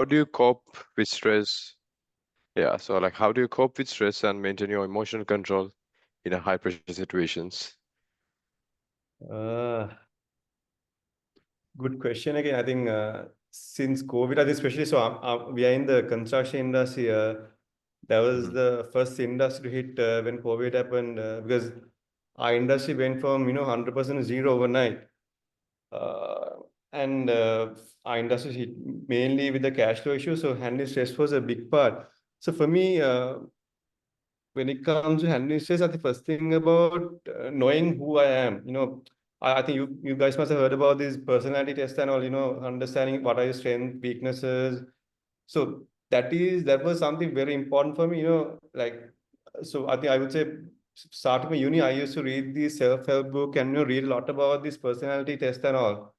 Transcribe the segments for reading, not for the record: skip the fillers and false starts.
do you cope with stress? Yeah, so like how do you cope with stress and maintain your emotional control in a high pressure situations? Uh, Good question again. I think since COVID, especially, so we are in the construction industry. That was Hmm. the first industry to hit when COVID happened because our industry went from 100% zero overnight, uh, and our industry hit mainly with the cash flow issue. So handling stress was a big part. So for me, when it comes to handling stress, I think first thing about knowing who I am. I think you guys must have heard about this personality test and all. Understanding what are your strengths, weaknesses. So that was something very important for me. So I think I would say starting my uni, I used to read the self-help book and read a lot about this personality test and all.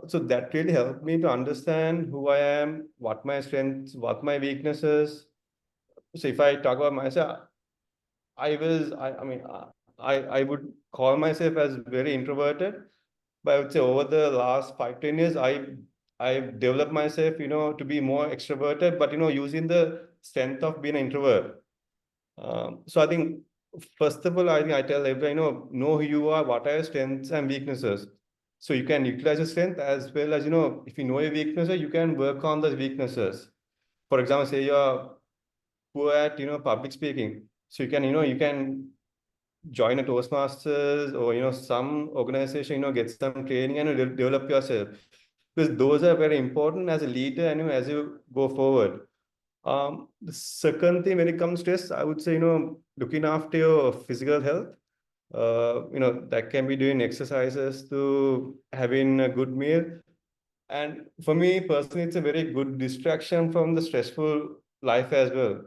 So that really helped me to understand who I am, what my strengths, what my weaknesses. So if I talk about myself, I mean, I would call myself as very introverted, but I would say over the last 5, 10 years, I've developed myself, to be more extroverted, but using the strength of being an introvert. So I think first of all, I think I tell everyone, know who you are, what are your strengths and weaknesses. So you can utilize your strength as well as, if you know your weaknesses, you can work on those weaknesses. For example, say you're poor at, public speaking. So you can join a Toastmasters or some organization, get some training and develop yourself, because those are very important as a leader and as you go forward. The second thing when it comes to stress, I would say looking after your physical health. That can be doing exercises to having a good meal. And for me personally, it's a very good distraction from the stressful life as well.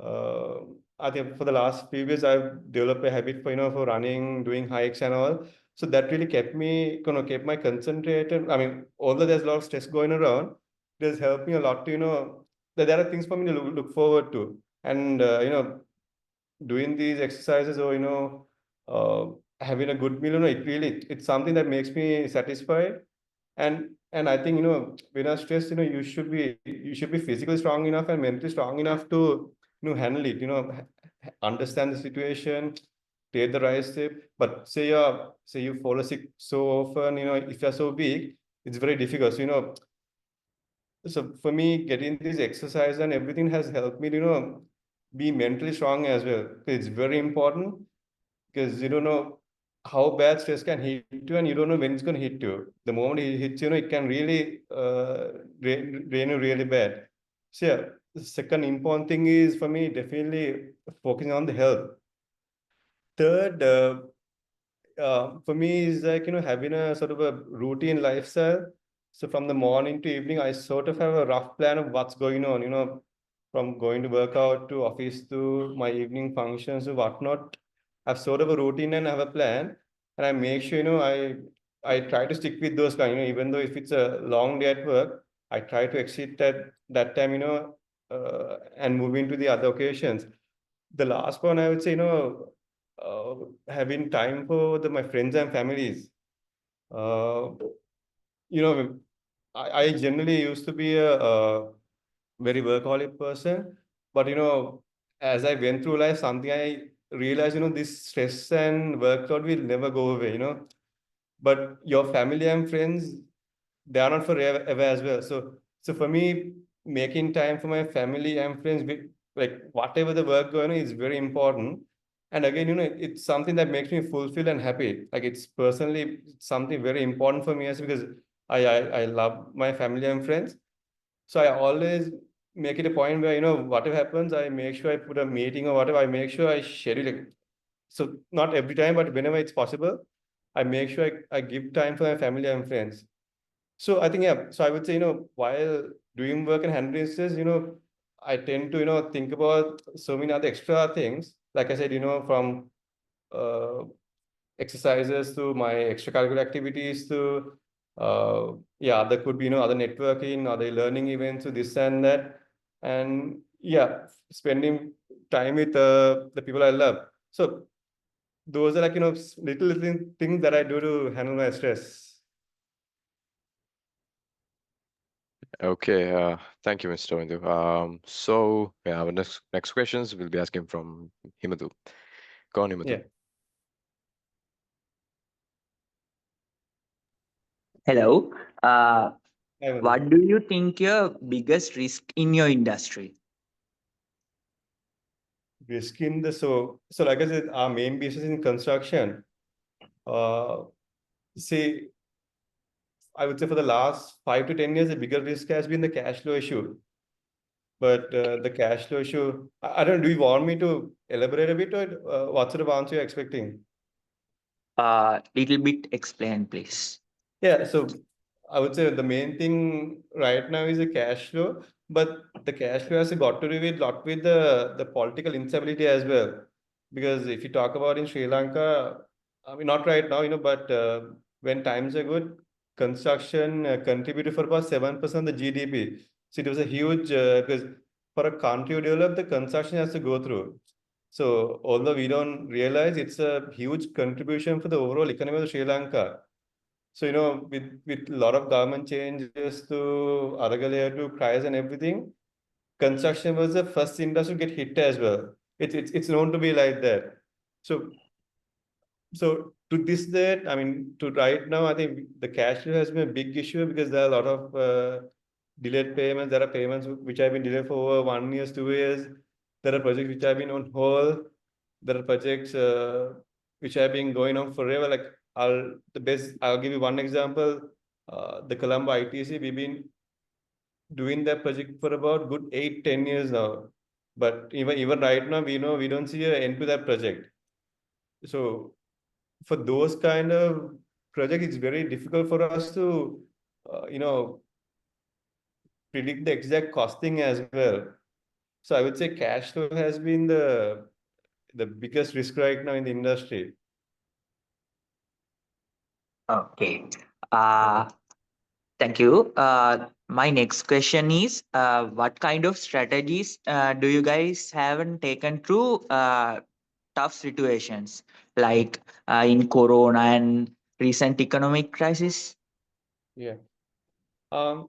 uh, I think for the last few years, I've developed a habit for for running, doing hikes and all. So that really kept my concentrated. I mean, although there's a lot of stress going around, it has helped me a lot to that there are things for me to look forward to, and doing these exercises or uh, having a good meal. It's something that makes me satisfied, and I think when you're stressed, you should be physically strong enough and mentally strong enough to handle it. Understand the situation, take the right step. But say you fall sick so often, if you're so weak, it's very difficult. So for me, getting this exercise and everything has helped me to be mentally strong as well. It's very important because you don't know how bad stress can hit you, and you don't know when it's going to hit you. The moment it hits you, it can really drain you really bad. So yeah, the second important thing is for me definitely focusing on the health. Third, for me is like having a sort of a routine lifestyle. So from the morning to evening, I sort of have a rough plan of what's going on. From going to work out to office to my evening functions or whatnot. I have sort of a routine and I have a plan, and I make sure I try to stick with those kind. Even though if it's a long day at work, I try to exit that time. And move into the other occasions. The last one I would say, uh, having time for my friends and families. Uh, you know, I generally used to be a very workaholic person, but as I went through life, something I realized, this stress and workload will never go away. But your family and friends, they are not forever ever as well. So for me, making time for my family and friends, like whatever the work going on, is very important. And again, it's something that makes me fulfilled and happy. Like it's personally something very important for me as because I love my family and friends. So I always make it a point where whatever happens, I make sure I put a meeting or whatever. I make sure I schedule it. So not every time, but whenever it's possible, I make sure I give time for my family and friends. So I think, yeah, so I would say, while doing work and handling stress, I tend to, think about so many other extra things. Like I said, from uh, exercises to my extracurricular activities to, yeah, there could be, other networking, other learning events, so this and that. And yeah, spending time with the people I love. So those are like, little things that I do to handle my stress. Okay, thank you, Mr. Hindu. So yeah, our next questions we'll be asking from Himadu. Go on, Himadu. Yeah. Hello. Uh, I will. what do you think your biggest risk in your industry? Risk in the so like I said, our main business in construction. Uh, say I would say for the last 5 to 10 years, the bigger risk has been the cash flow issue. But the cash flow issue, I don't. Do you want me to elaborate a bit, or what sort of answer you're expecting? Little bit explain, please. Yeah, so I would say the main thing right now is the cash flow, but the cash flow has got to do with lot with the political instability as well. Because if you talk about in Sri Lanka, I mean not right now, but when times are good, construction contributed for about 7% of the GDP. So it was a huge because for a country to develop, the construction has to go through. So although we don't realize, it's a huge contribution for the overall economy of Sri Lanka. So, with a lot of government changes to Aragalaya to price and everything, construction was the first industry to get hit as well. It's known to be like that. So, so to this that, I mean, to right now, I think the cash flow has been a big issue because there are a lot of delayed payments. There are payments which have been delayed for over 1 year, 2 years. There are projects which have been on hold. There are projects which have been going on forever. Like I'll give you one example. The Colombo ITC, we've been doing that project for about good 8, 10 years now. But even right now, we know we don't see an end to that project. So for those kind of projects, it's very difficult for us to, predict the exact costing as well. So I would say cash flow has been the biggest risk right now in the industry. Okay. Uh, Thank you. My next question is, what kind of strategies do you guys haven't taken through tough situations like in Corona and recent economic crisis? yeah. Um,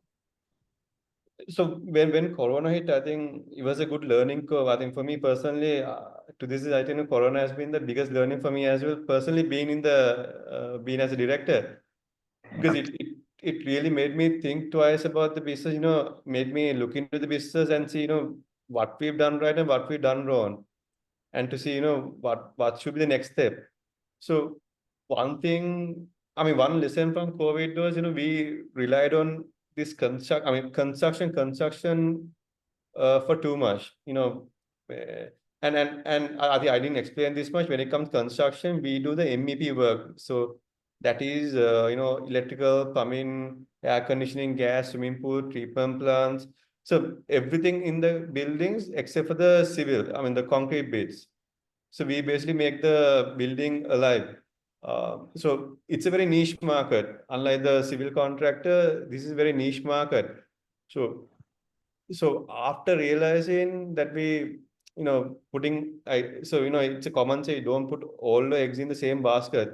so when Corona hit, I think it was a good learning curve. I think for me personally, to this is I think Corona has been the biggest learning for me as well. Personally, being as a director, because it really made me think twice about the business. Made me look into the business and see what we've done right and what we've done wrong, and to see what should be the next step. So one thing, I mean, one lesson from COVID was, we relied on this construction for too much, and I think I didn't explain this much. When it comes to construction, we do the MEP work. So that is, electrical, plumbing, air conditioning, gas, swimming pool, treatment plants. So everything in the buildings except for the civil, I mean, the concrete bits. So we basically make the building alive. So it's a very niche market. Unlike the civil contractor, this is a very niche market. So after realizing that it's a common say, don't put all the eggs in the same basket.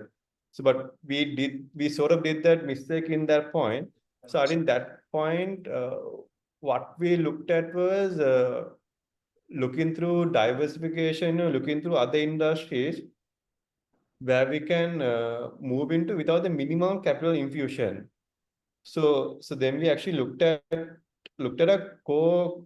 So, but we sort of did that mistake in that point. So I think that point, what we looked at was looking through diversification, looking through other industries where we can move into without the minimum capital infusion. So then we actually looked at our core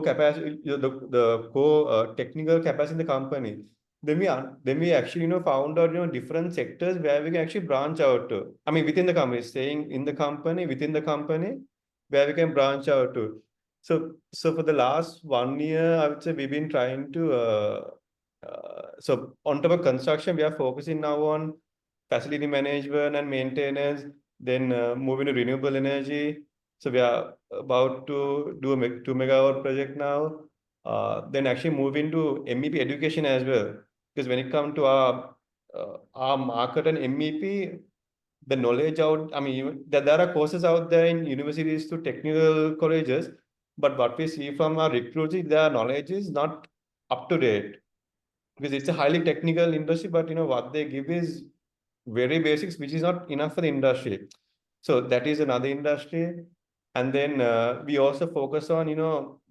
capacity, the core technical capacity in the company. Then we actually found out different sectors where we can actually branch out to. I mean within the company, staying in the company within the company where we can branch out to. So for the last 1 year, I would say we've been trying to. So on top of construction, we are focusing now on facility management and maintenance, then move into renewable energy. So we are about to do a 2 megawatt project now. Then actually move into MEP education as well. Because when it comes to our market and MEP, the knowledge out, I mean, there are courses out there in universities to technical colleges, but what we see from our recruits is their knowledge is not up to date because it's a highly technical industry, but what they give is very basics, which is not enough for the industry. So that is another industry. And then we also focus on,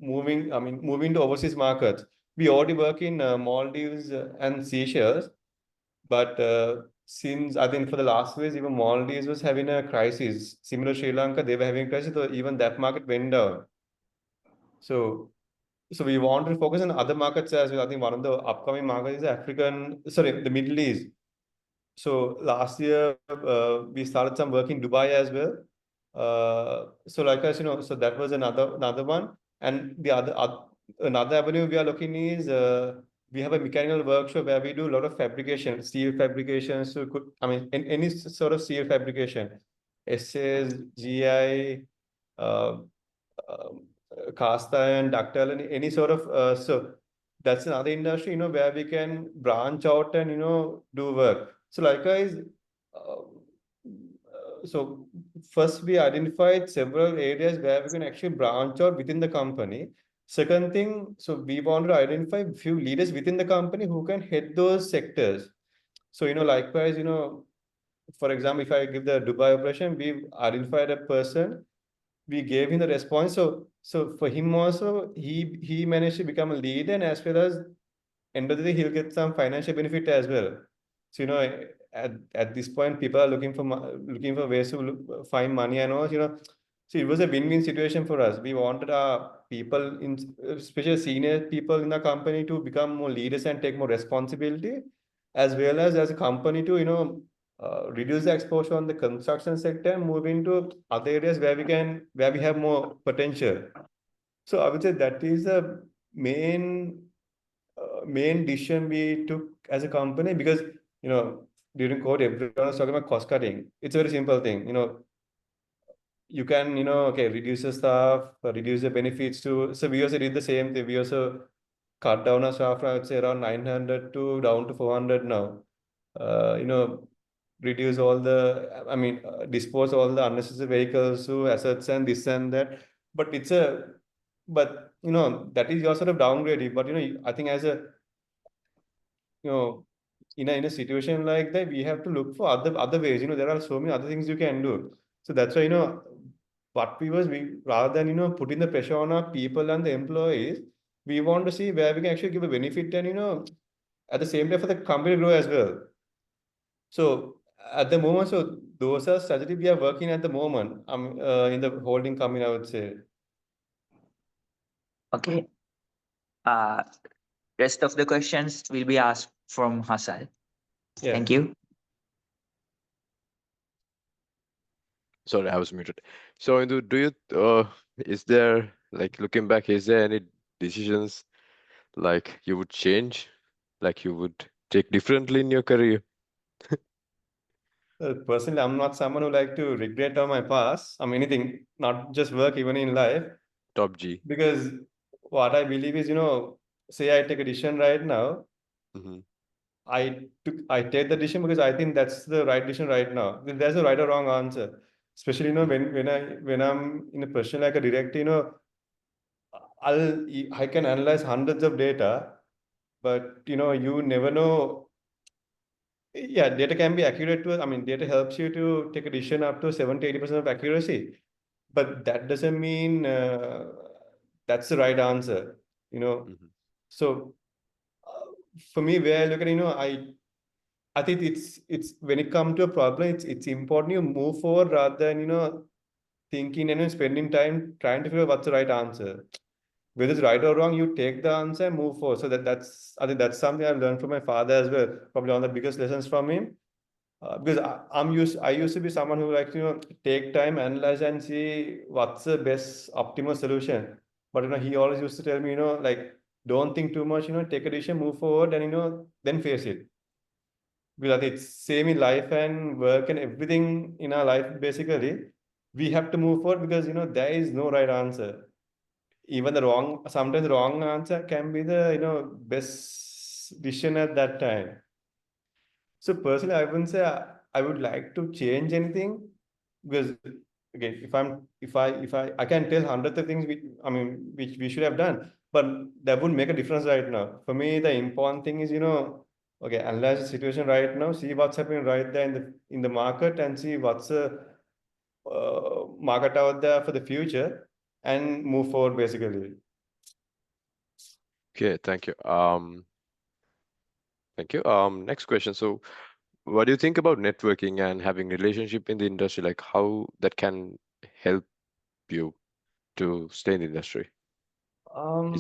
moving to overseas markets. We already work in Maldives and Seychelles, but since I think for the last phase, even Maldives was having a crisis. Similar to Sri Lanka, they were having a crisis, so even that market went down. So we want to focus on other markets as well. I think one of the upcoming markets is the Middle East. So last year we started some work in Dubai as well. So like us, so that was another one. And the another avenue we are looking is we have a mechanical workshop where we do a lot of fabrication, steel fabrication. So any sort of steel fabrication, SS, GI, uh, cast iron, ductile, and any sort of so that's another industry, where we can branch out and do work. So likewise, so first we identified several areas where we can actually branch out within the company. Second thing, so we want to identify a few leaders within the company who can head those sectors. So likewise, for example, if I give the Dubai operation, we identified a person, we gave him the response. So for him also, he managed to become a lead, and as well as end of the day, he'll get some financial benefit as well. So at this point, people are looking for ways to find money and all. So it was a win-win situation for us. We wanted our people, especially senior people in the company, to become more leaders and take more responsibility, as well as a company to reduce the exposure on the construction sector and move into other areas where we have more potential. So I would say that is the main decision we took as a company, because during COVID everyone was talking about cost cutting. It's a very simple thing. You can reduce the staff, reduce the benefits too. So we also did the same thing. We also cut down our staff from, I would say, around 900 to down to 400 now. Reduce all the dispose all the unnecessary vehicles to assets and this and that. But that is your sort of downgrading. But I think as a in a situation like that, we have to look for other ways. There are so many other things you can do. So that's why what we rather than putting the pressure on our people and the employees, we want to see where we can actually give a benefit and at the same time for the company to grow as well. So at the moment, so those are strategies we are working at the moment. In the holding company, I would say. Okay. Rest of the questions will be asked from Hassan. Yeah. Thank you. Sorry, I was muted. So, Indu, is there, like, looking back, is there any decisions like you would change, like you would take differently in your career? Personally, I'm not someone who like to regret on my past. Anything, not just work, even in life. Top G. Because what I believe is, say I take a decision right now, Mm-hmm. I take the decision because I think that's the right decision right now. There's a right or wrong answer. Especially, when I'm in a position like a director, I can analyze hundreds of data, but you never know. Yeah, data can be accurate data helps you to take a decision up to 70-80% of accuracy, but that doesn't mean that's the right answer. Mm-hmm. So for me, where I look at, I think it's when it comes to a problem, it's important you move forward rather than thinking and spending time trying to figure out what's the right answer. Whether it's right or wrong, you take the answer and move forward. So I think that's something I've learned from my father as well. Probably one of the biggest lessons from him. Because I used to be someone who likes take time, analyze, and see what's the best optimal solution. But he always used to tell me like, don't think too much. Take a decision, move forward, and then face it. Because I think it's same in life and work and everything in our life. Basically, we have to move forward because there is no right answer. Even sometimes the wrong answer can be the best decision at that time. So personally, I wouldn't say I would like to change anything, because again, if I can tell hundreds of things which we should have done, but that wouldn't make a difference right now. For me, the important thing is okay, analyze the situation right now, see what's happening right there in the market, and see what's market out there for the future and move forward basically. Okay, thank you. Thank you. Next question. So, what do you think about networking and having relationship in the industry? Like how that can help you to stay in the industry? Is Um,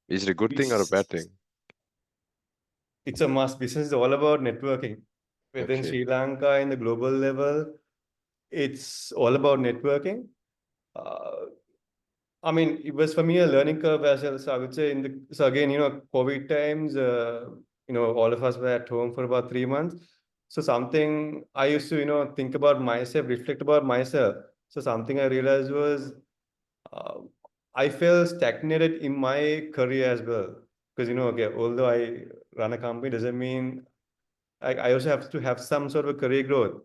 is it a good thing or a bad it's thing? it's a must. Business is all about networking. Within Okay. Sri Lanka, in the global level, it's all about networking. Uh, I mean, it was for me a learning curve as well. So I would say so again, COVID times, all of us were at home for about 3 months. So something I used to, think about myself, reflect about myself. So something I realized was uh, I felt stagnated in my career as well. Because, okay, although I run a company, doesn't mean I also have to have some sort of a career growth.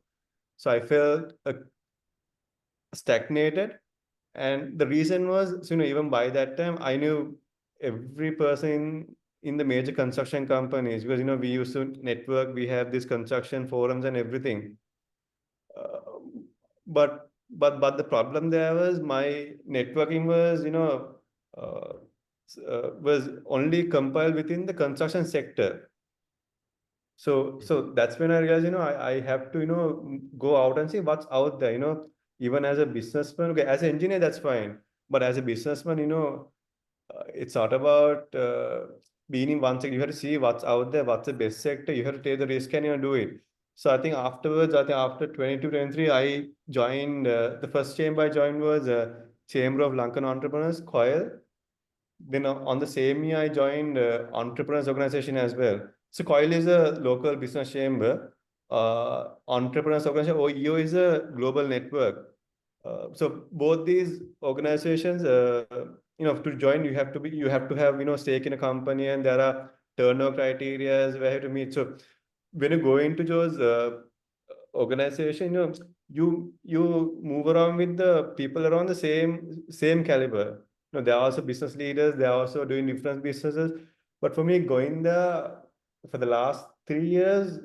So I felt stagnated. And the reason was, so, even by that time, I knew every person in the major construction companies because, we used to network, we have these construction forums and everything. Uh, but the problem there was my networking was, was only compiled within the construction sector. So that's when I realized, I have to, go out and see what's out there, even as a businessman. Okay, as an engineer, that's fine. But as a businessman, it's not about being in one sector. You have to see what's out there, what's the best sector. You have to take the risk and do it. So I think afterwards, I think after 22, 23, I joined, the first chamber I joined was Chamber of Lankan Entrepreneurs, COIL. Then on the same year, I joined entrepreneurs organization as well. So COIL is a local business chamber. Entrepreneurs organization, OEO is a global network. So both these organizations, to join, you have to have, stake in a company, and there are turnover criteria where you have to meet. So when you go into those organization, you move around with the people around the same caliber. They're also business leaders. They're also doing different businesses. But for me, going there for the last 3 years,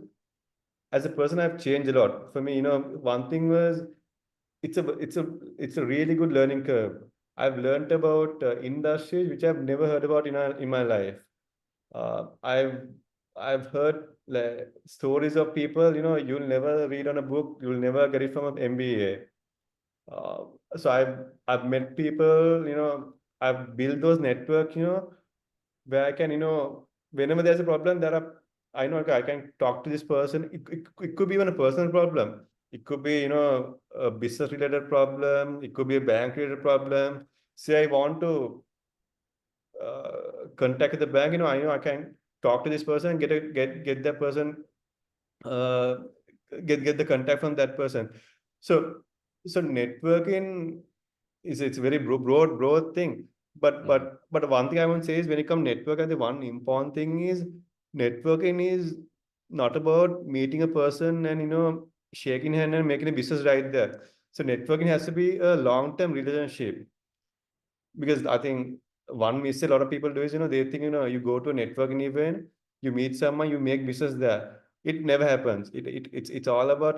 as a person, I've changed a lot. For me, one thing was it's a really good learning curve. I've learned about industries which I've never heard about in my life. I've heard like, stories of people, you'll never read on a book, you'll never get it from an MBA. Uh, so I've met people, I've built those networks, where I can, whenever there's a problem, I know, okay, I can talk to this person. It could be even a personal problem. It could be, a business related problem. It could be a bank related problem. Say I want to contact the bank, I know I can talk to this person, get that person, uh, get the contact from that person. So networking it's a very broad thing. But Mhm. but but one thing I want to say is when it comes network, and the one important thing is networking is not about meeting a person and shaking hand and making a business right there. So networking has to be a long-term relationship, because I think one mistake a lot of people do is, they think, you go to a networking event, you meet someone, you make business there. It never happens. It's all about,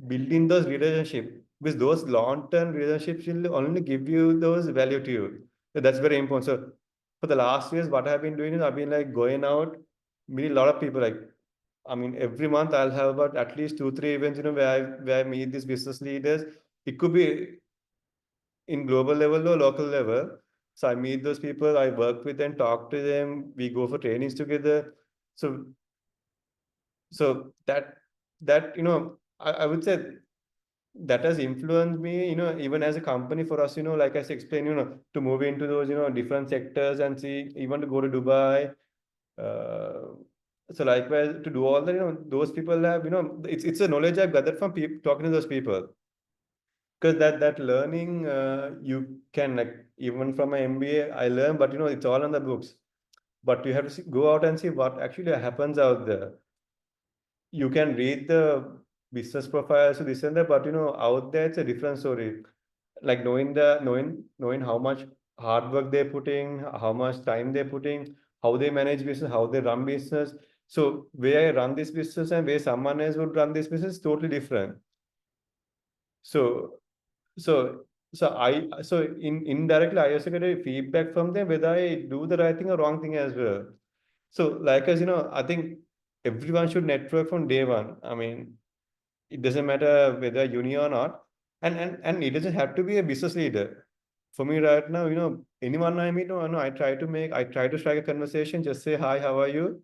building those relationships, because those long-term relationships will only give you those value to you. So that's very important. So for the last years, what I've been doing is I've been like going out, meeting a lot of people. Like, I mean, every month I'll have about at least 2, 3 events, where I meet these business leaders. It could be in global level or local level. So I meet those people, I work with them, talk to them, we go for trainings together. So so that I would say that has influenced me, even as a company for us, like I explained, to move into those, different sectors and see, even to go to Dubai. Uh, so likewise to do all that, those people have, it's a knowledge I've gathered from people talking to those people. Because that learning, you can, like, even from my MBA I learn, but it's all on the books. But you have to go out and see what actually happens out there. You can read the business profiles, so this and that, but out there it's a different story. Like knowing how much hard work they're putting, how much time they're putting, how they manage business, how they run business. So where I run this business and where someone else would run this business is totally different. So so so indirectly I also get a feedback from them whether I do the right thing or wrong thing as well. So like as I think everyone should network from day one. I mean, it doesn't matter whether uni or not, and it doesn't have to be a business leader. For me right now, anyone I meet, I try to strike a conversation, just say hi, how are you?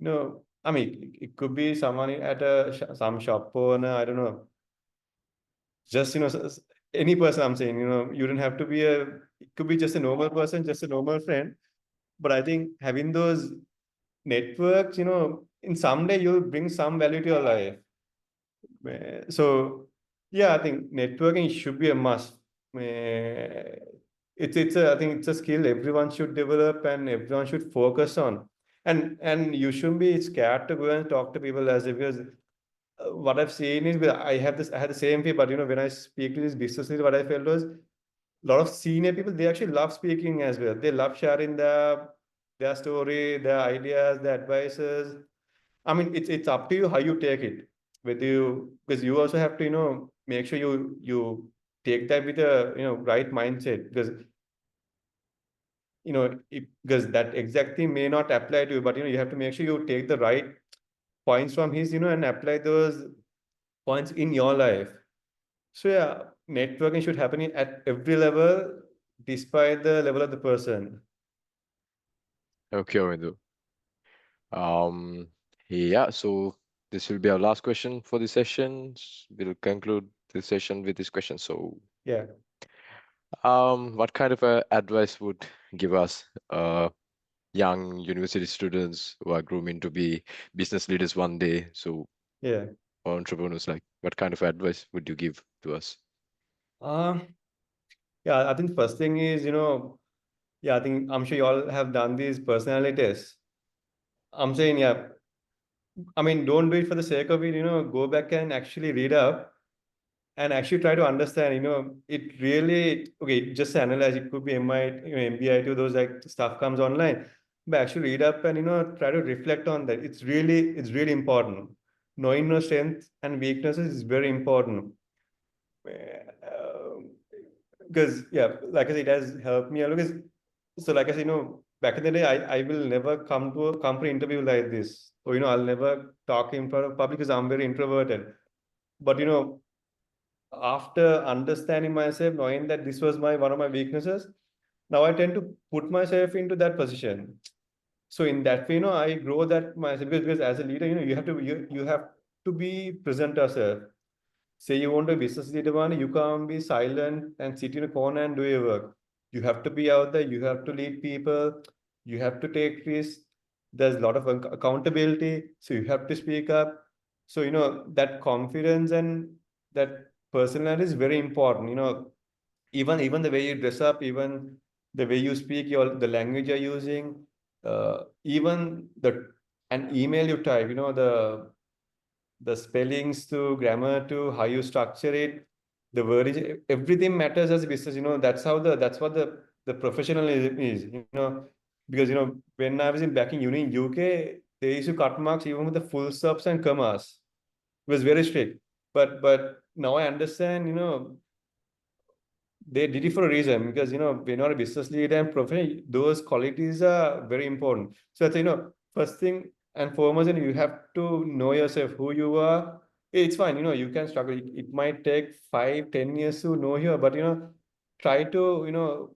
I mean, it could be someone at some shop owner, I don't know, just any person. I'm saying, you don't have to be it could be just a normal person, just a normal friend. But I think having those networks, in some day you'll bring some value to your life. So yeah, I think networking should be a must. I think it's a skill everyone should develop and everyone should focus on. And you shouldn't be scared to go and talk to people as if, because what I've seen is, I had the same feel, but when I speak to these business leaders, what I felt was a lot of senior people, they actually love speaking as well. They love sharing their story, their ideas, their advices. I mean, it's up to you how you take it. Whether because you also have to, make sure you take that with a right mindset, because because that exact thing may not apply to you, but you have to make sure you take the right points from his, and apply those points in your life. So yeah, networking should happen at every level, despite the level of the person. Okay, Avindu. Um, yeah, so this will be our last question for the session. We'll conclude the session with this question. So, Yeah. what kind of advice would give us young university students who are grooming to be business leaders one day? So, Yeah. or entrepreneurs, like, what kind of advice would you give to us? Uh, yeah, I think first thing is, yeah, I think I'm sure you all have done these personality tests. I'm saying, yeah, I mean, don't do it for the sake of it, go back and actually read up and actually try to understand, it really, okay, just analyze, it could be MIT, MBIT, those like stuff comes online, but actually read up and, try to reflect on that. It's really important. Knowing your strengths and weaknesses is very important. Because yeah, like I said, it has helped me a lot. Because so like I said, back in the day, I will never come for an interview like this. Or I'll never talk in front of public because I'm very introverted. But after understanding myself, knowing that this was my one of my weaknesses, now I tend to put myself into that position. So in that way, I grow that myself, because as a leader, you have to be present yourself. Say you want to be business leader one, you can't be silent and sit in a corner and do your work. You have to be out there, you have to lead people, you have to take risks. There's a lot of accountability, so you have to speak up. So that confidence and that personality is very important. Even the way you dress up, even the way you speak, the language you're using, even an email you type, the spellings to grammar to how you structure it, the wordage, everything matters as a business. That's what the professionalism is. Because when I was back in uni in UK, they used to cut marks even with the full stops and commas. It was very strict. But now I understand. They did it for a reason, because when you're a business leader and professional, those qualities are very important. So that's first thing and foremost, and you have to know yourself, who you are. It's fine, you can struggle. It might take 5-10 years to know you, but try to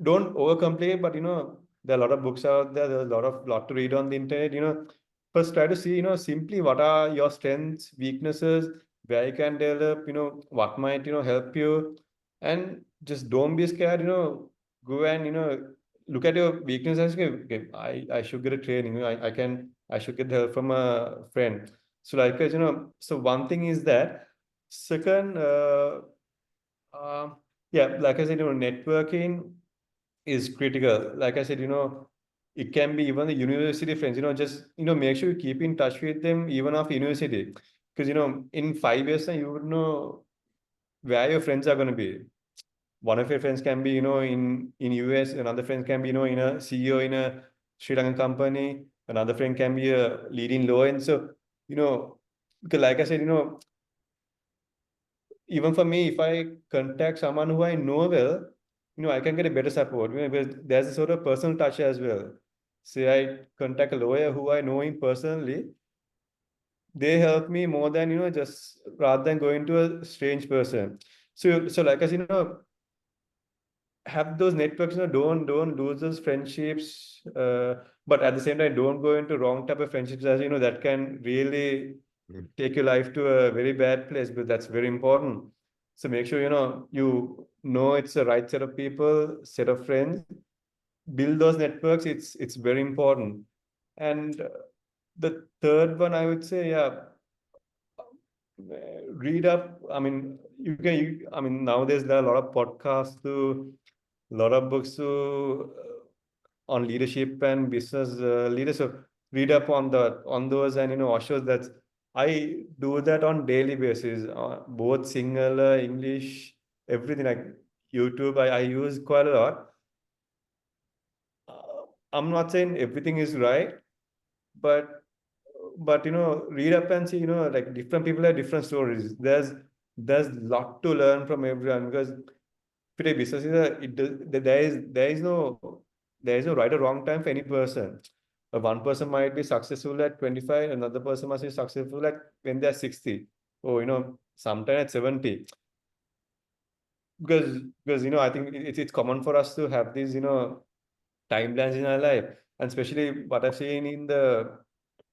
don't overcomplicate. But there are a lot of books out there. There's a lot to read on the internet. First try to see simply what are your strengths, weaknesses, where you can develop. What might help you, and just don't be scared. Go and look at your weaknesses. Okay, I should get a training. I should get help from a friend. So likewise, so one thing is that. Second, yeah, like I said, networking is critical. Like I said, it can be even the university friends, just, make sure you keep in touch with them even after university. Because, in 5 years, time, you would know where your friends are going to be. One of your friends can be, in US, another friend can be, in a CEO in a Sri Lankan company, another friend can be a leading lawyer. And so, because like I said, even for me, if I contact someone who I know well, I can get a better support. Because there's a sort of personal touch as well. Say I contact a lawyer who I know him personally, they help me more than just rather than going to a strange person. So like as have those networks, don't lose those friendships, but at the same time don't go into wrong type of friendships, as that can really take your life to a very bad place, but that's very important. So make sure you know it's the right set of people, set of friends, build those networks. It's very important. And the third one, I would say, yeah, read up. I mean, I mean, nowadays there are a lot of podcasts to, a lot of books to on leadership and business leaders. So read up on those, and Osho's. That's I do that on daily basis, both Sinhala, English, everything, like YouTube. I use quite a lot. I'm not saying everything is right, but read up and see, like different people have different stories. There's lot to learn from everyone, because today business is there is no right or wrong time for any person. One person might be successful at 25, another person must be successful at when they're 60, or sometime at 70. Because I think it's common for us to have these timelines in our life. And especially what I've seen in the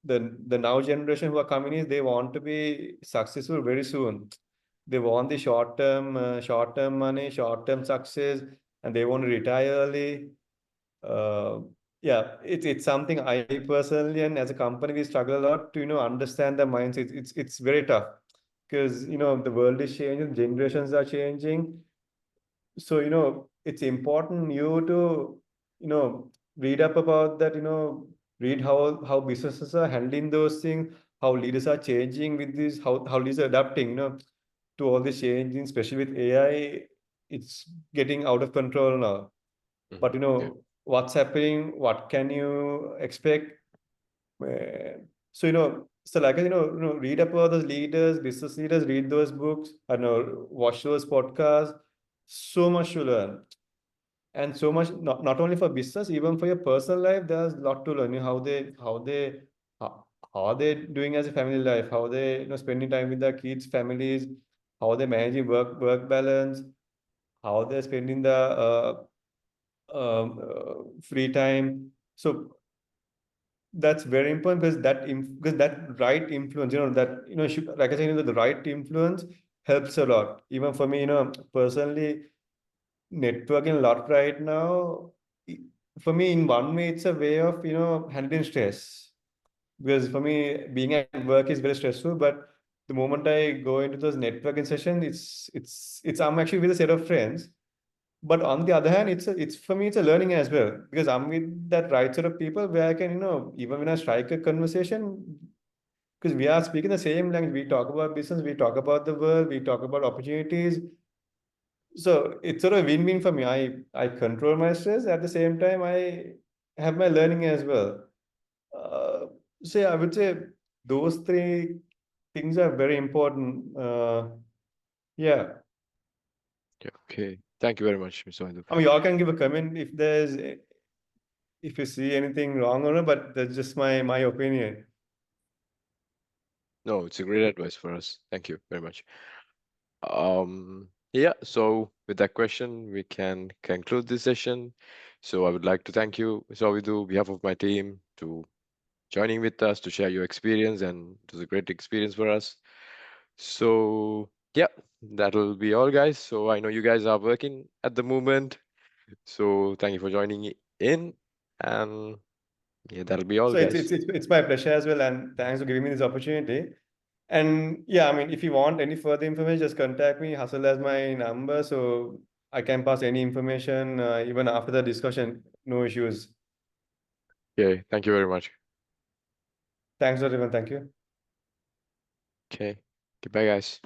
now generation who are coming is, they want to be successful very soon. They want the short term money, short term success, and they want to retire early. uh, yeah, it's something I personally and as a company we struggle a lot to understand the mindset. It's very tough, because the world is changing, generations are changing. So it's important you to read up about that, read how businesses are handling those things, how leaders are changing with this, how leaders are adapting to all this changing, especially with AI. It's getting out of control now. But Yeah. what's happening, what can you expect? uh, so like read up about those leaders, business leaders, read those books, I know, watch those podcasts. So much to learn, and so much, not only for business, even for your personal life. There's a lot to learn. How are they doing as a family life, how they spending time with their kids, families, how they managing work balance, how they're spending the free time. So that's very important, because because that right influence, that like I said, the right influence helps a lot. Even for me, personally, networking a lot right now. i- For me, in one way, it's a way of handling stress. Because for me, being at work is very stressful. But the moment I go into those networking sessions, it's I'm actually with a set of friends. But on the other hand, it's for me, it's a learning as well, because I'm with that right sort of people where I can even when I strike a conversation, because we are speaking the same language. We talk about business, we talk about the world, we talk about opportunities. So it's sort of win-win for me. I control my stress, at the same time I have my learning as well. Uh, so yeah, I would say those three things are very important. Yeah, Yeah. Okay. Thank you very much, Mr. Hindu. I mean, y'all can give a comment if you see anything wrong or not, but that's just my opinion. No, it's a great advice for us. Thank you very much. Yeah, so with that question, we can conclude this session. So I would like to thank you, Mr. Avidu, on behalf of my team, to joining with us to share your experience, and it was a great experience for us. So yeah, that'll be all, guys. So I know you guys are working at the moment. So thank you for joining in, and yeah, that'll be all, So it's guys. it's it's, it's my pleasure as well, and thanks for giving me this opportunity. And yeah, I mean, if you want any further information, just contact me. Hustle has my number, so I can pass any information even after the discussion. No issues. Okay, thank you very much. Thanks, everyone. Thank you. Okay, goodbye, guys.